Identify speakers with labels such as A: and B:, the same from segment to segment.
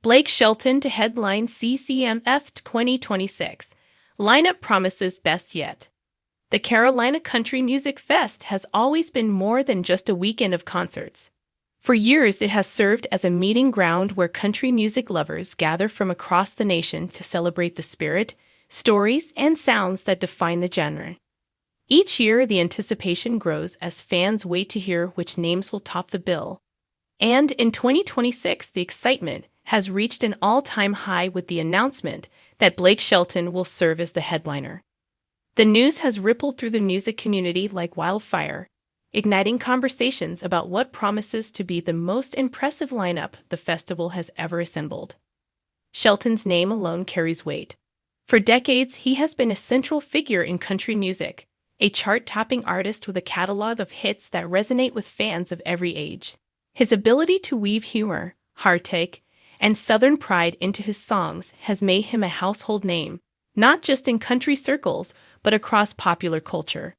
A: Blake Shelton to headline CCMF 2026. Lineup promises best yet. The Carolina Country Music Fest has always been more than just a weekend of concerts. For years, it has served as a meeting ground where country music lovers gather from across the nation to celebrate the spirit, stories, and sounds that define the genre. Each year, the anticipation grows as fans wait to hear which names will top the bill. And in 2026, the excitement has reached an all-time high with the announcement that Blake Shelton will serve as the headliner. The news has rippled through the music community like wildfire, igniting conversations about what promises to be the most impressive lineup the festival has ever assembled. Shelton's name alone carries weight. For decades, he has been a central figure in country music, a chart-topping artist with a catalog of hits that resonate with fans of every age. His ability to weave humor, heartache, and Southern pride into his songs has made him a household name, not just in country circles, but across popular culture.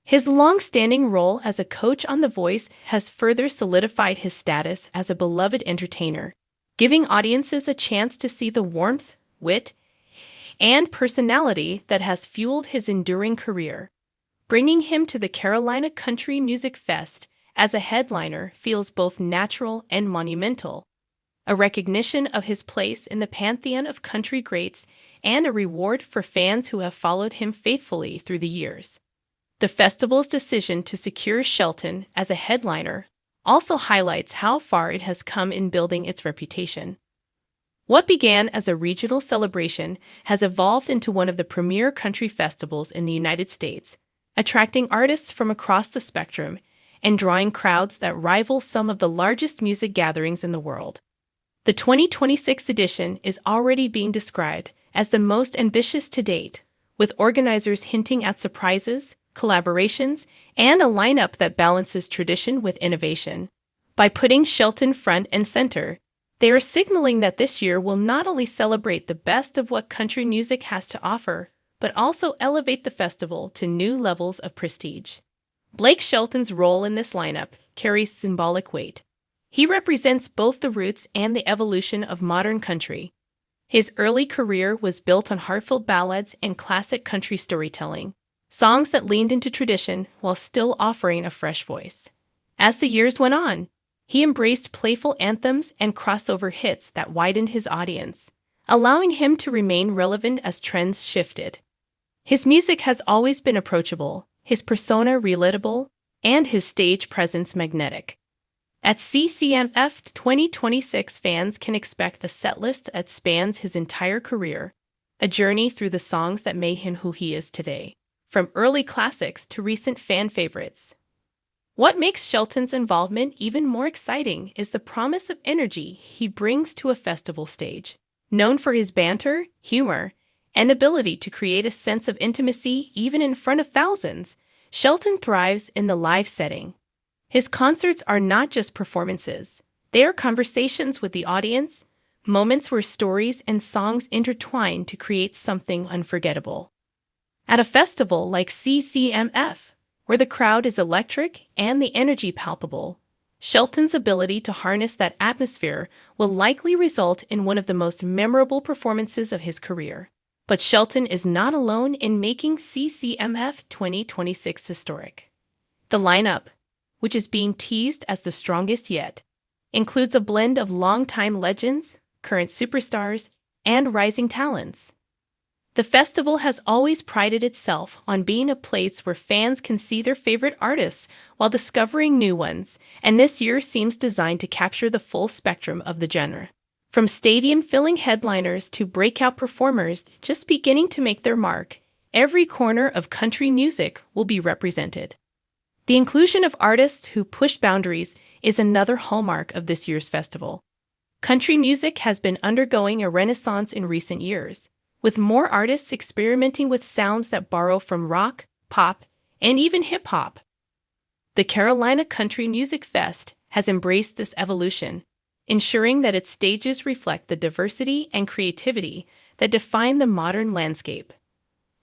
A: His long-standing role as a coach on The Voice has further solidified his status as a beloved entertainer, giving audiences a chance to see the warmth, wit, and personality that has fueled his enduring career. Bringing him to the Carolina Country Music Fest as a headliner feels both natural and monumental, a recognition of his place in the pantheon of country greats and a reward for fans who have followed him faithfully through the years. The festival's decision to secure Shelton as a headliner also highlights how far it has come in building its reputation. What began as a regional celebration has evolved into one of the premier country festivals in the United States, attracting artists from across the spectrum and drawing crowds that rival some of the largest music gatherings in the world. The 2026 edition is already being described as the most ambitious to date, with organizers hinting at surprises, collaborations, and a lineup that balances tradition with innovation. By putting Shelton front and center, they are signaling that this year will not only celebrate the best of what country music has to offer, but also elevate the festival to new levels of prestige. Blake Shelton's role in this lineup carries symbolic weight. He represents both the roots and the evolution of modern country. His early career was built on heartfelt ballads and classic country storytelling, songs that leaned into tradition while still offering a fresh voice. As the years went on, he embraced playful anthems and crossover hits that widened his audience, allowing him to remain relevant as trends shifted. His music has always been approachable, his persona relatable, and his stage presence magnetic. At CCMF 2026, fans can expect a setlist that spans his entire career, a journey through the songs that made him who he is today, from early classics to recent fan favorites. What makes Shelton's involvement even more exciting is the promise of energy he brings to a festival stage. Known for his banter, humor, and ability to create a sense of intimacy even in front of thousands, Shelton thrives in the live setting. His concerts are not just performances, they are conversations with the audience, moments where stories and songs intertwine to create something unforgettable. At a festival like CCMF, where the crowd is electric and the energy palpable, Shelton's ability to harness that atmosphere will likely result in one of the most memorable performances of his career. But Shelton is not alone in making CCMF 2026 historic. The lineup, which is being teased as the strongest yet, includes a blend of longtime legends, current superstars, and rising talents. The festival has always prided itself on being a place where fans can see their favorite artists while discovering new ones, and this year seems designed to capture the full spectrum of the genre. From stadium-filling headliners to breakout performers just beginning to make their mark, every corner of country music will be represented. The inclusion of artists who push boundaries is another hallmark of this year's festival. Country music has been undergoing a renaissance in recent years, with more artists experimenting with sounds that borrow from rock, pop, and even hip-hop. The Carolina Country Music Fest has embraced this evolution, ensuring that its stages reflect the diversity and creativity that define the modern landscape.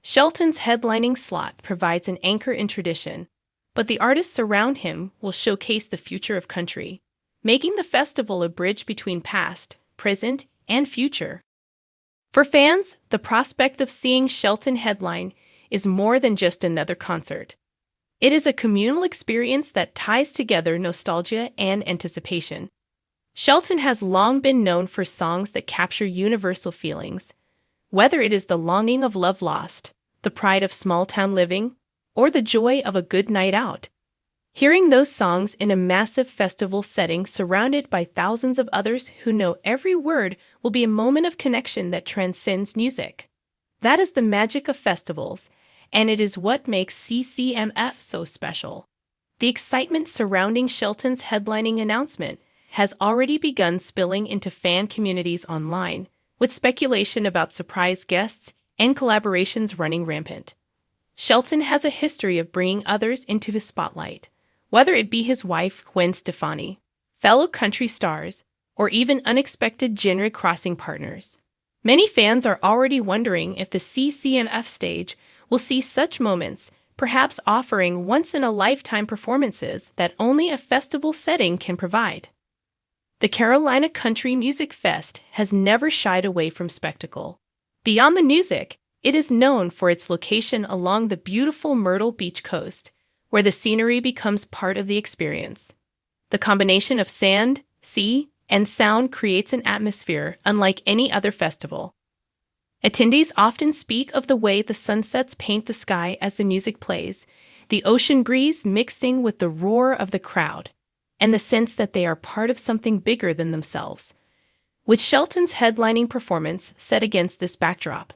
A: Shelton's headlining slot provides an anchor in tradition, but the artists around him will showcase the future of country, making the festival a bridge between past, present, and future. For fans, the prospect of seeing Shelton headline is more than just another concert. It is a communal experience that ties together nostalgia and anticipation. Shelton has long been known for songs that capture universal feelings, whether it is the longing of love lost, the pride of small-town living, or the joy of a good night out. Hearing those songs in a massive festival setting surrounded by thousands of others who know every word will be a moment of connection that transcends music. That is the magic of festivals, and it is what makes CCMF so special. The excitement surrounding Shelton's headlining announcement has already begun spilling into fan communities online, with speculation about surprise guests and collaborations running rampant. Shelton has a history of bringing others into his spotlight, whether it be his wife Gwen Stefani, fellow country stars, or even unexpected genre-crossing partners. Many fans are already wondering if the CCMF stage will see such moments, perhaps offering once-in-a-lifetime performances that only a festival setting can provide. The Carolina Country Music Fest has never shied away from spectacle. Beyond the music, it is known for its location along the beautiful Myrtle Beach coast, where the scenery becomes part of the experience. The combination of sand, sea, and sound creates an atmosphere unlike any other festival. Attendees often speak of the way the sunsets paint the sky as the music plays, the ocean breeze mixing with the roar of the crowd, and the sense that they are part of something bigger than themselves. With Shelton's headlining performance set against this backdrop,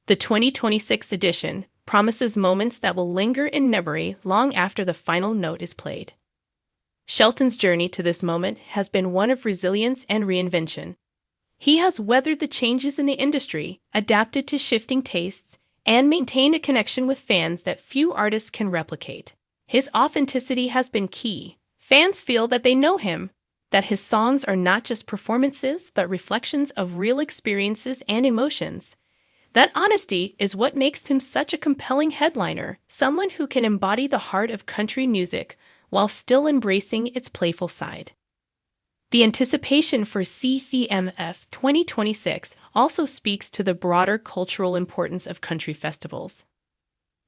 A: the 2026 edition promises moments that will linger in memory long after the final note is played. Shelton's journey to this moment has been one of resilience and reinvention. He has weathered the changes in the industry, adapted to shifting tastes, and maintained a connection with fans that few artists can replicate. His authenticity has been key. Fans feel that they know him, that his songs are not just performances but reflections of real experiences and emotions. That honesty is what makes him such a compelling headliner, someone who can embody the heart of country music while still embracing its playful side. The anticipation for CCMF 2026 also speaks to the broader cultural importance of country festivals.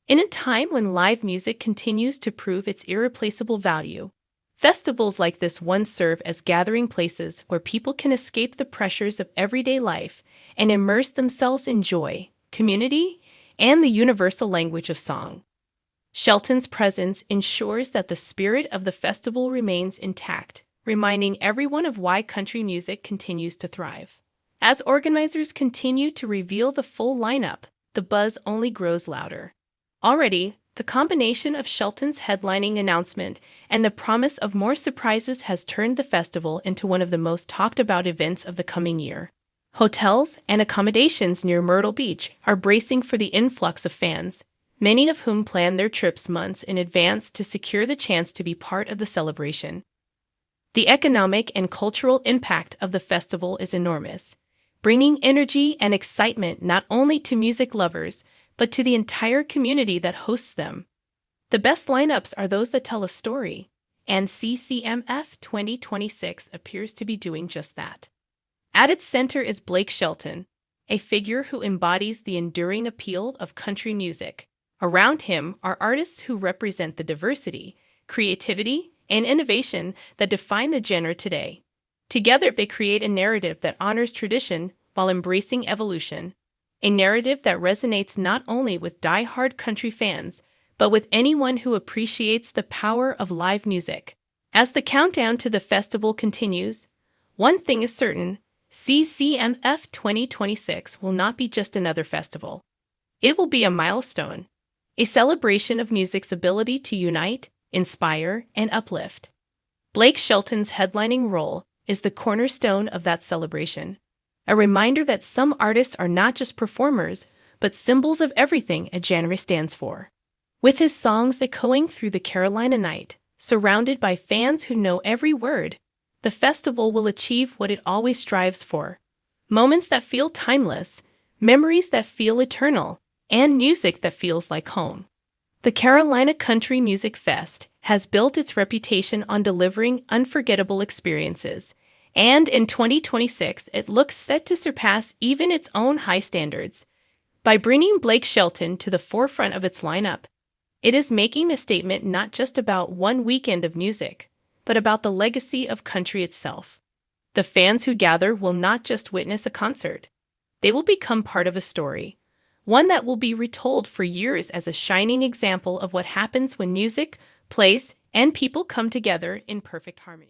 A: In a time when live music continues to prove its irreplaceable value, festivals like this once serve as gathering places where people can escape the pressures of everyday life and immerse themselves in joy, community, and the universal language of song. Shelton's presence ensures that the spirit of the festival remains intact, reminding everyone of why country music continues to thrive. As organizers continue to reveal the full lineup, the buzz only grows louder. Already, the combination of Shelton's headlining announcement and the promise of more surprises has turned the festival into one of the most talked about events of the coming year. Hotels and accommodations near Myrtle Beach are bracing for the influx of fans, many of whom plan their trips months in advance to secure the chance to be part of the celebration. The economic and cultural impact of the festival is enormous, bringing energy and excitement not only to music lovers, but to the entire community that hosts them. The best lineups are those that tell a story, and CCMF 2026 appears to be doing just that. At its center is Blake Shelton, a figure who embodies the enduring appeal of country music. Around him are artists who represent the diversity, creativity, and innovation that define the genre today. Together, they create a narrative that honors tradition while embracing evolution, a narrative that resonates not only with die-hard country fans, but with anyone who appreciates the power of live music. As the countdown to the festival continues, one thing is certain: CCMF 2026 will not be just another festival. It will be a milestone, a celebration of music's ability to unite, inspire, and uplift. Blake Shelton's headlining role is the cornerstone of that celebration, a reminder that some artists are not just performers, but symbols of everything a genre stands for. With his songs echoing through the Carolina night, surrounded by fans who know every word, the festival will achieve what it always strives for: moments that feel timeless, memories that feel eternal, and music that feels like home. The Carolina Country Music Fest has built its reputation on delivering unforgettable experiences, And in 2026, it looks set to surpass even its own high standards. By bringing Blake Shelton to the forefront of its lineup, it is making a statement not just about one weekend of music, but about the legacy of country itself. The fans who gather will not just witness a concert. They will become part of a story, one that will be retold for years as a shining example of what happens when music, place, and people come together in perfect harmony.